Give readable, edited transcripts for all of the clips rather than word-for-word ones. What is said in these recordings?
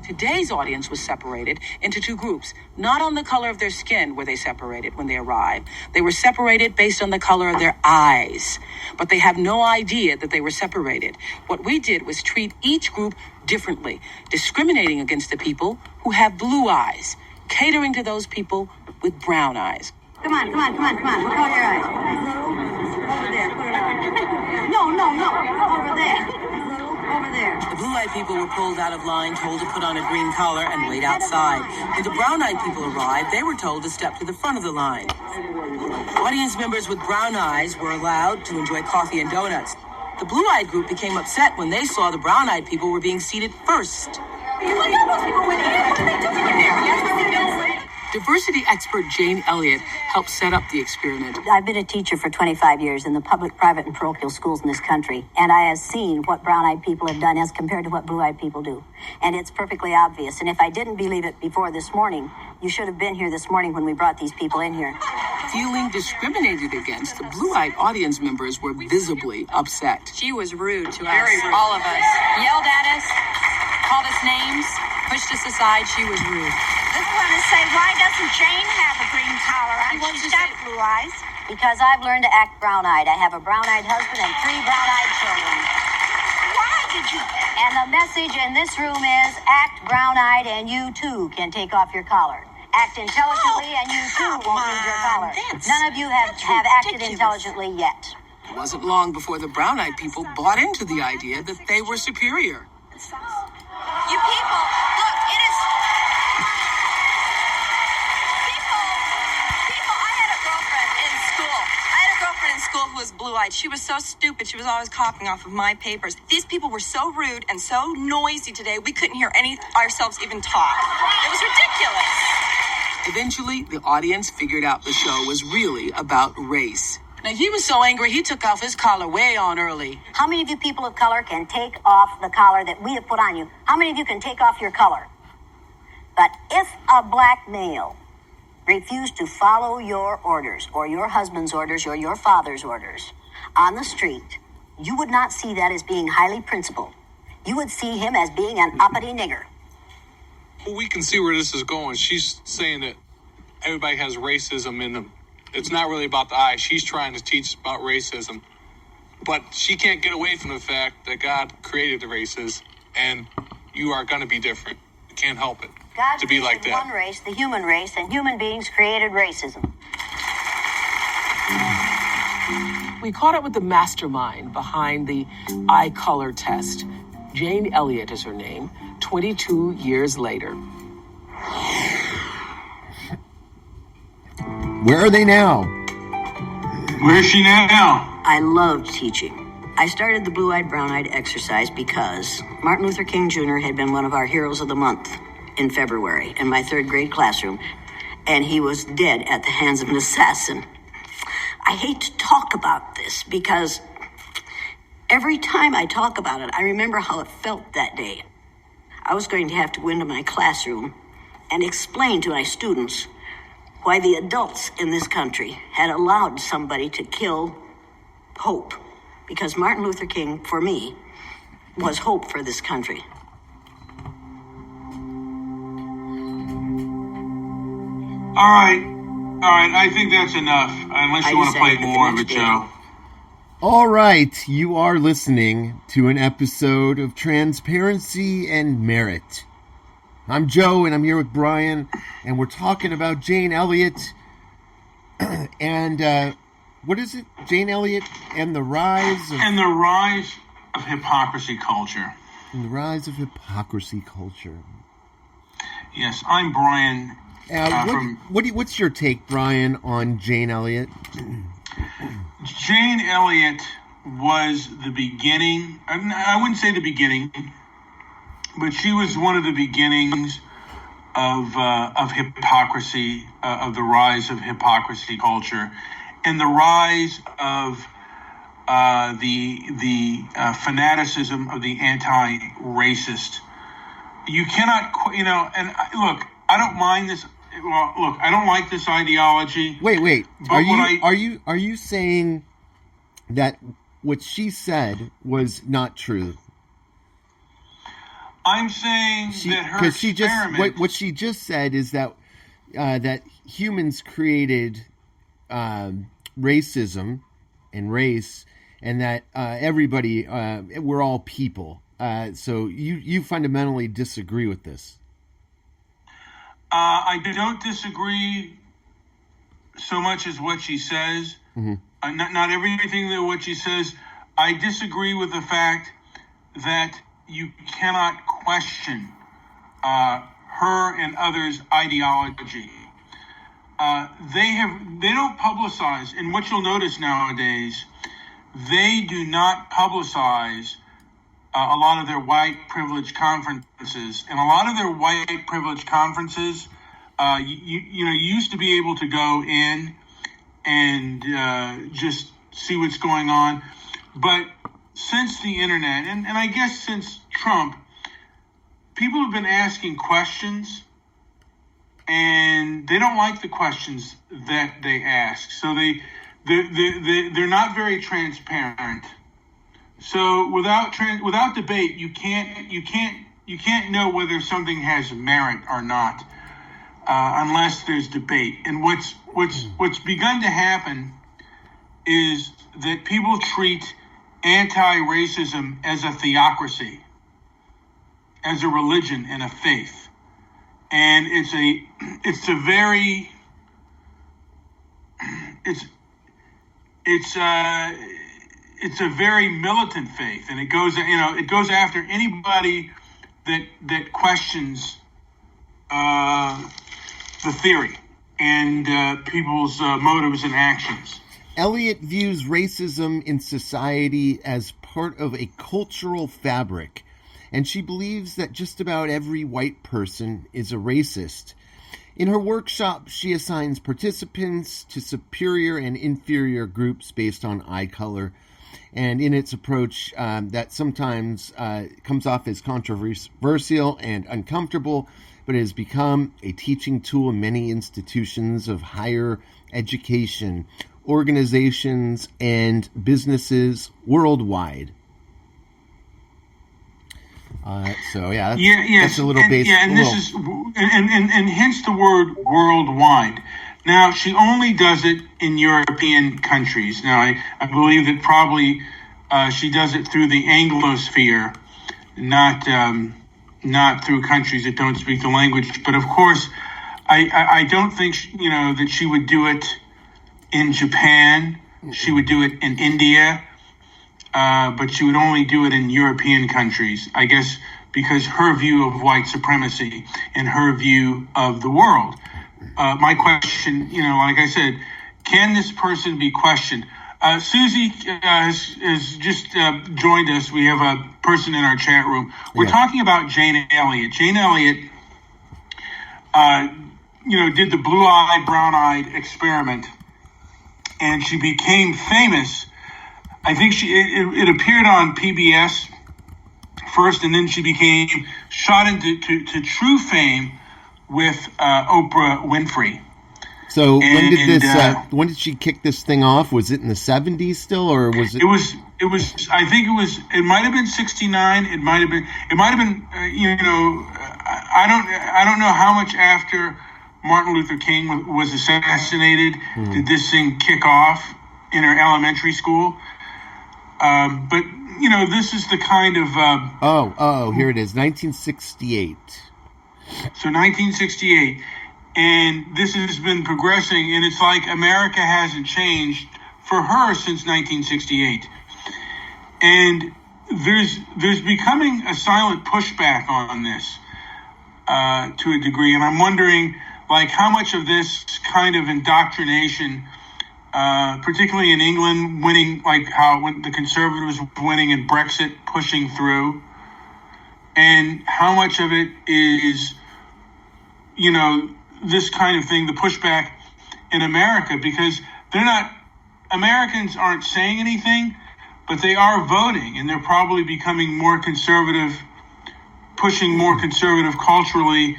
Today's audience was separated into two groups. Not on the color of their skin were they separated when they arrived. They were separated based on the color of their eyes. But they have no idea that they were separated. What we did was treat each group differently, discriminating against the people who have blue eyes, catering to those people with brown eyes. Come on. We'll close your eyes. Over there. Put it on. No. Over there. Over there. The blue-eyed people were pulled out of line, told to put on a green collar, and wait outside. When the brown-eyed people arrived, they were told to step to the front of the line. Audience members with brown eyes were allowed to enjoy coffee and donuts. The blue-eyed group became upset when they saw the brown-eyed people were being seated first. Diversity expert Jane Elliott helped set up the experiment. I've been a teacher for 25 years in the public, private, and parochial schools in this country, and I have seen what brown-eyed people have done as compared to what blue-eyed people do. And it's perfectly obvious. And if I didn't believe it before this morning, you should have been here this morning when we brought these people in here. Feeling discriminated against, the blue-eyed audience members were visibly upset. She was rude to us, all of us. Yelled at us, called us names, pushed us aside. She was rude. This one is say, why doesn't Jane have a green collar on? She's got blue eyes. Because I've learned to act brown-eyed. I have a brown-eyed husband and 3 brown-eyed children. Why did you? And the message in this room is act brown-eyed and you too can take off your collar. Act intelligently and you too won't lose your collar. None of you have acted intelligently yet. It wasn't long before the brown-eyed people bought into the idea that they were superior. You people, look, it is... People, I had a girlfriend in school who was blue-eyed. She was so stupid. She was always copying off of my papers. These people were so rude and so noisy today, we couldn't hear ourselves even talk. It was ridiculous. Eventually, the audience figured out the show was really about race. Now, he was so angry, he took off his collar way on early. How many of you people of color can take off the collar that we have put on you? How many of you can take off your color? But if a black male refused to follow your orders, or your husband's orders, or your father's orders on the street, you would not see that as being highly principled. You would see him as being an uppity nigger. Well, we can see where this is going. She's saying that everybody has racism in them. It's not really about the eye. She's trying to teach about racism. But she can't get away from the fact that God created the races, and you are going to be different. You can't help it God to be like created that. one race, the human race, and human beings created racism. We caught up with the mastermind behind the eye color test. Jane Elliott is her name, 22 years later. Where are they now? Where is she now? I loved teaching. I started the blue-eyed, brown-eyed exercise because Martin Luther King Jr. had been one of our heroes of the month in February in my 3rd grade classroom, and he was dead at the hands of an assassin. I hate to talk about this because every time I talk about it, I remember how it felt that day. I was going to have to go into my classroom and explain to my students why the adults in this country had allowed somebody to kill hope. Because Martin Luther King, for me, was hope for this country. All right. I think that's enough. Unless you want to play more of it, Joe. All right, you are listening to an episode of Transparency and Merit. I'm Joe, and I'm here with Brian, and we're talking about Jane Elliott, and what is it? Jane Elliott and the rise of... And the rise of hypocrisy culture. And the rise of hypocrisy culture. Yes, I'm Brian. What's your take, Brian, on Jane Elliott? Jane Elliott was the beginning. I wouldn't say the beginning, but she was one of the beginnings of hypocrisy, of the rise of hypocrisy culture, and the rise of the fanaticism of the anti-racist. You cannot, and look, I don't mind this. Well, look, I don't like this ideology. Wait. Are you saying that what she said was not true? I'm saying that her experiment... What she just said is that that humans created racism and race, and that everybody, we're all people. So you fundamentally disagree with this. I don't disagree so much as what she says. Mm-hmm. Not everything that what she says. I disagree with the fact that you cannot question her and others' ideology. They don't publicize, and what you'll notice nowadays, they do not publicize a lot of their white privilege conferences. And a lot of their white privilege conferences, you used to be able to go in and just see what's going on. But since the internet, and I guess since Trump, people have been asking questions, and they don't like the questions that they ask. So they're not very transparent. So without debate, you can't know whether something has merit or not unless there's debate. And what's begun to happen is that people treat anti-racism as a theocracy, as a religion and a faith, and it's a very militant faith, and it goes after anybody that questions the theory and people's motives and actions. Elliott views racism in society as part of a cultural fabric, and she believes that just about every white person is a racist. In her workshop, she assigns participants to superior and inferior groups based on eye color, and in its approach that sometimes comes off as controversial and uncomfortable, but has become a teaching tool in many institutions of higher education, organizations, and businesses worldwide. That's a little basic. Yeah, and this is, and hence the word worldwide. Now, she only does it in European countries. Now, I believe that probably she does it through the Anglosphere, not through countries that don't speak the language. But of course, I don't think that she would do it in Japan. She would do it in India, but she would only do it in European countries, I guess, because her view of white supremacy and her view of the world. My question, like I said, can this person be questioned? Susie has just joined us. We have a person in our chat room. We're talking about Jane Elliott. Jane Elliott, did the blue-eyed, brown-eyed experiment, and she became famous. I think it appeared on PBS first, and then she became shot into true fame with Oprah Winfrey. So when did she kick this thing off? Was it in the 70s still, or was it? It was. I think it might have been 69. It might have been. I don't know how much after Martin Luther King was assassinated did this thing kick off in her elementary school. But this is the kind of here it is, 1968. So 1968. And this has been progressing, and it's like America hasn't changed for her since 1968. And there's becoming a silent pushback on this to a degree, and I'm wondering, how much of this kind of indoctrination, particularly in England, winning, how when the Conservatives were winning and Brexit pushing through, and how much of it is, this kind of thing, the pushback in America, because Americans aren't saying anything, but they are voting, and they're probably becoming more conservative, pushing more conservative culturally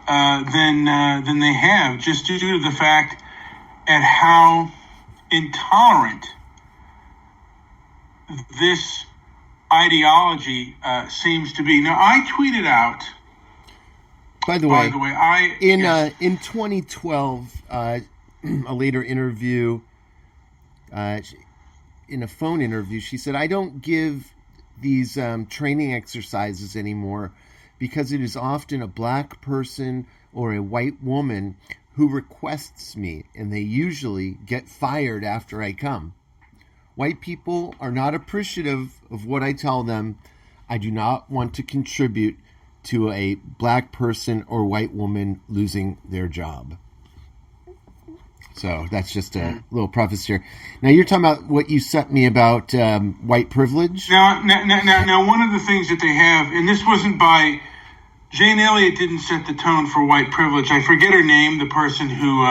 than they have, just due to the fact at how intolerant this ideology seems to be. Now, I tweeted out. By the way, in 2012, a later interview, in a phone interview, she said, "I don't give these training exercises anymore because it is often a black person or a white woman who requests me, and they usually get fired after I come. White people are not appreciative of what I tell them. I do not want to contribute to a black person or white woman losing their job." So that's just a little preface here. Now you're talking about what you sent me about white privilege. Now, one of the things that they have, and this wasn't by Jane Elliott, didn't set the tone for white privilege. I forget her name, the person who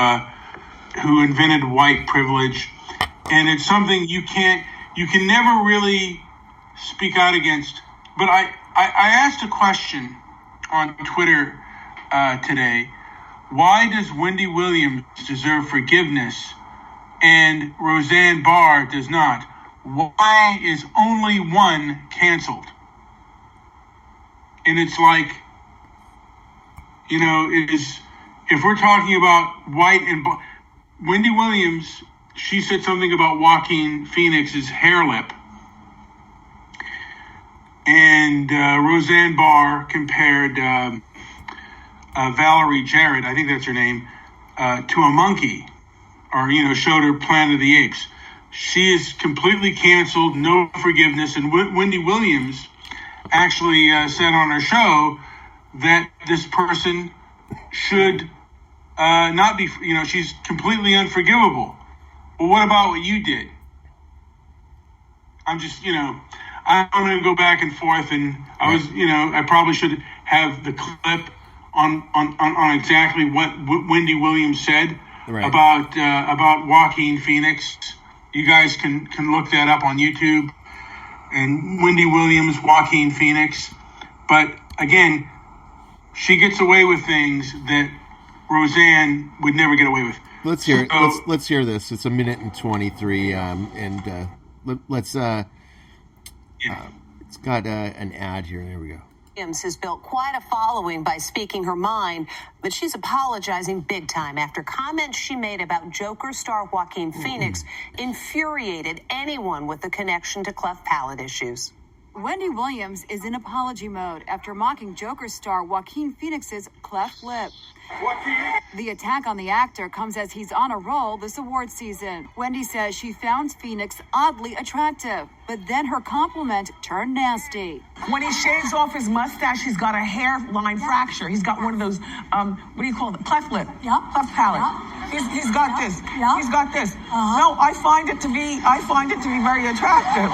invented white privilege, and it's something you can never really speak out against. But I asked a question on Twitter today. Why does Wendy Williams deserve forgiveness and Roseanne Barr does not? Why is only one canceled? And it's like, if we're talking about white and Wendy Williams, she said something about Joaquin Phoenix's hair lip. And Roseanne Barr compared Valerie Jarrett, I think that's her name, to a monkey, or, showed her Planet of the Apes. She is completely canceled, no forgiveness. And Wendy Williams actually said on her show that this person should not be, she's completely unforgivable. Well, what about what you did? I'm just, I'm going to go back and forth, and I probably should have the clip on exactly what Wendy Williams said about Joaquin Phoenix. You guys can look that up on YouTube. And Wendy Williams, Joaquin Phoenix. But again, she gets away with things that Roseanne would never get away with. Let's hear. Let's hear this. It's 1:23, and let's. It's got an ad here. There we go. Williams has built quite a following by speaking her mind, but she's apologizing big time after comments she made about Joker star Joaquin Phoenix infuriated anyone with a connection to cleft palate issues. Wendy Williams is in apology mode after mocking Joker star Joaquin Phoenix's cleft lip. The attack on the actor comes as he's on a roll this award season. Wendy says she found Phoenix oddly attractive, but then her compliment turned nasty. When he shaves off his mustache, he's got a hairline fracture. He's got one of those, what do you call it? Cleft lip. Yeah. Cleft palate. Yeah. He's got this. Yeah. He's got this. No, I find it to be very attractive.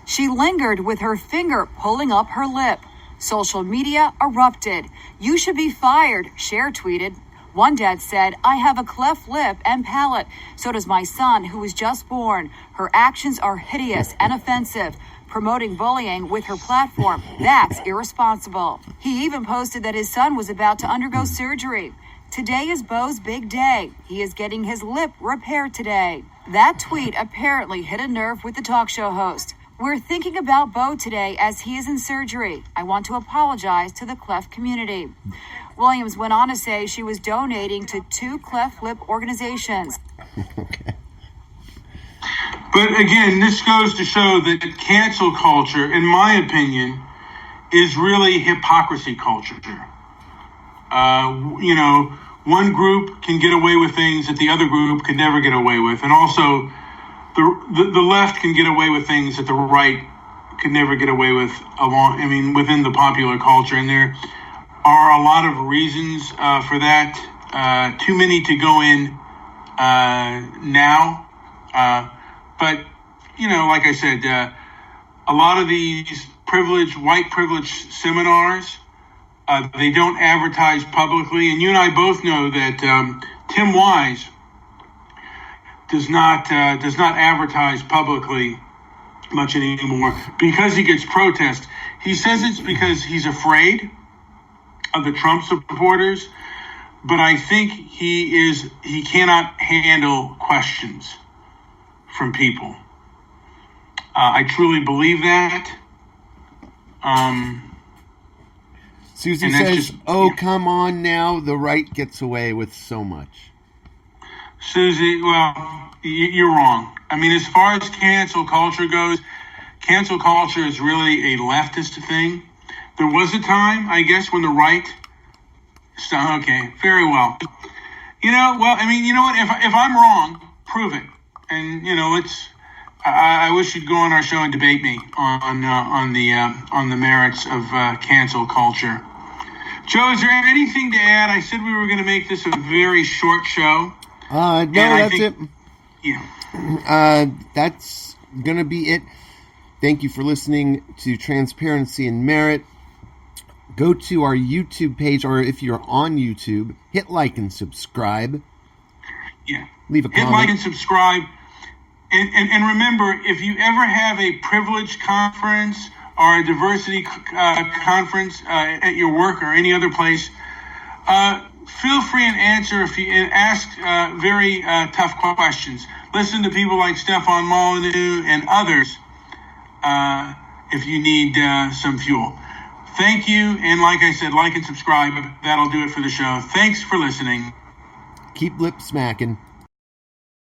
She lingered with her finger pulling up her lip. Social media erupted. "You should be fired," Cher tweeted. One dad said, "I have a cleft lip and palate. So does my son, who was just born. Her actions are hideous and offensive. Promoting bullying with her platform, that's irresponsible." He even posted that his son was about to undergo surgery. "Today is Bo's big day. He is getting his lip repaired today." That tweet apparently hit a nerve with the talk show host. "We're thinking about Bo today as he is in surgery. I want to apologize to the cleft community." Williams went on to say she was donating to 2 cleft lip organizations. Okay. But again, this goes to show that cancel culture, in my opinion, is really hypocrisy culture. One group can get away with things that the other group could never get away with. And also, the left can get away with things that the right could never get away with within the popular culture. And there are a lot of reasons for that. Too many to go in now. But, like I said, a lot of these white privilege seminars, they don't advertise publicly. And you and I both know that Tim Wise does not advertise publicly much anymore because he gets protest. He says it's because he's afraid of the Trump supporters, but I think he cannot handle questions from people. I truly believe that. Susie and that's says, just- "Oh, come on now. The right gets away with so much." Susie, well, you're wrong. I mean, as far as cancel culture goes, cancel culture is really a leftist thing. There was a time, I guess, when the right... Okay, very well. You know what? If I'm wrong, prove it. And, I wish you'd go on our show and debate me on the merits of cancel culture. Joe, is there anything to add? I said we were going to make this a very short show. No, that's it. Yeah. That's going to be it. Thank you for listening to Transparency and Merit. Go to our YouTube page, or if you're on YouTube, hit like and subscribe. Yeah. Leave a comment. Hit like and subscribe. And remember, if you ever have a privilege conference or a diversity conference at your work or any other place, feel free and ask very tough questions. Listen to people like Stefan Molyneux and others if you need some fuel. Thank you, and like I said, like and subscribe. That'll do it for the show. Thanks for listening. Keep lip smacking.